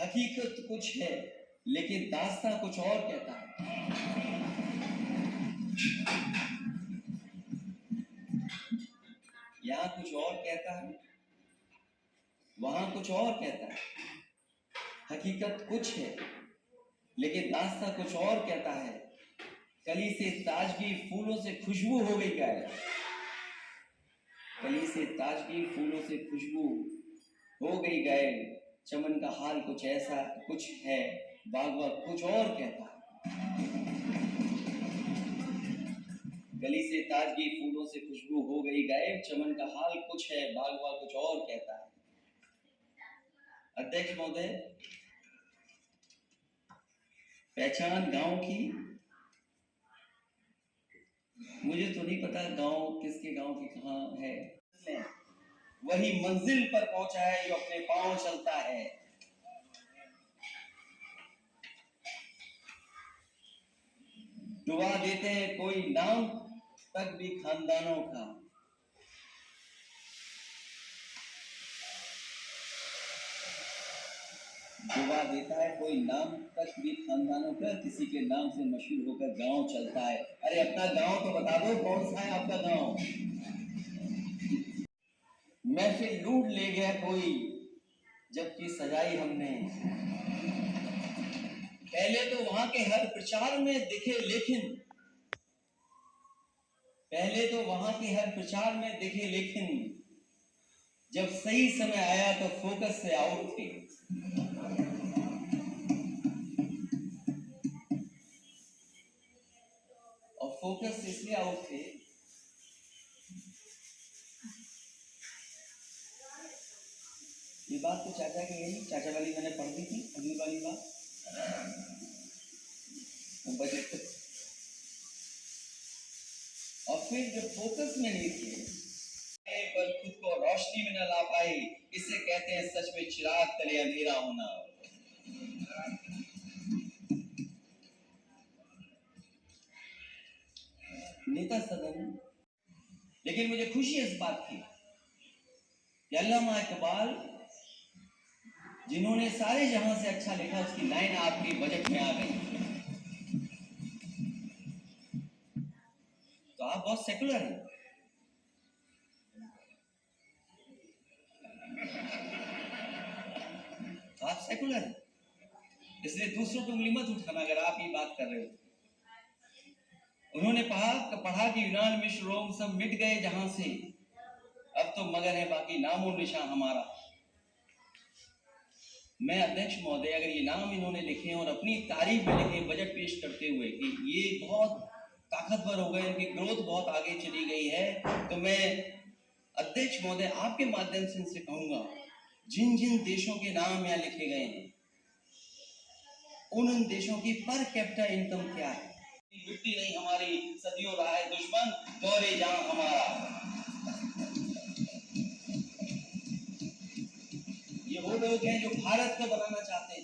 हकीकत कुछ है लेकिन दास्तां कुछ और कहता है। यहाँ कुछ और कहता है, वहां कुछ और कहता है। हकीकत कुछ है लेकिन दास्तां कुछ और कहता है। कली से ताजगी फूलों से खुशबू हो गई गायब। कली से ताजगी फूलों से खुशबू हो गई गायब। चमन का हाल कुछ ऐसा कुछ है, बागवा कुछ और कहता है। गली से ताजगी फूलों से खुशबू हो गई गायब। चमन का हाल कुछ है, बागवा कुछ और कहता है। अध्यक्ष महोदय, पहचान गांव की मुझे तो नहीं पता, गांव किसके गांव की कहाँ है। वही मंजिल पर पहुंचा है जो अपने पांव चलता है। डुबा देते हैं कोई नाम तक भी खानदानों का। डुबा देता है कोई नाम तक भी खानदानों का। किसी के नाम से मशहूर होकर गांव चलता है। अरे अपना गांव तो बता दो, कौन सा है आपका गांव। महफिल लूट ले गया कोई जबकि सजाई हमने। पहले तो वहां के हर प्रचार में दिखे लेकिन, पहले तो वहां के हर प्रचार में दिखे लेकिन जब सही समय आया तो फोकस से आउट थे। और फोकस से इसलिए आउट थे, ये बात तो चाचा की गई, चाचा वाली मैंने पढ़ दी थी, अगली वाली बात बजट। और फिर जब फोकस में नहीं थे पर खुद को रोशनी में न ला पाए, इसे कहते हैं सच में चिराग तले अंधेरा होना। नेता सदन। लेकिन मुझे खुशी इस बात की कि अल्लामा इकबाल जिन्होंने सारे जहां से अच्छा लिखा, उसकी लाइन आपके बजट में आ गई। तो आप बहुत सेकुलर हैं। तो आप सेकुलर हैं, इसलिए दूसरों को उंगली मत उठाना अगर आप ये बात कर रहे हो। उन्होंने पढ़ा कि यूनान मिस्र रोम सब मिट गए जहां से, अब तो मगर है बाकी नामो निशान हमारा। मैं अध्यक्ष महोदय, अगर ये नाम इन्होंने लिखे और अपनी तारीफ में लिखे बजट पेश करते हुए कि ये बहुत ताकतवर हो गए, इनकी ग्रोथ बहुत आगे चली गई है, तो मैं अध्यक्ष महोदय आपके माध्यम से इनसे कहूंगा, जिन जिन देशों के नाम यहाँ लिखे गए हैं उन देशों की पर कैपिटा इनकम क्या है। मिट्टी नहीं हमारी, सदियों रहा है दुश्मन, दौरे जहां हमारा। ये वो लोग हैं जो भारत को बनाना चाहते हैं।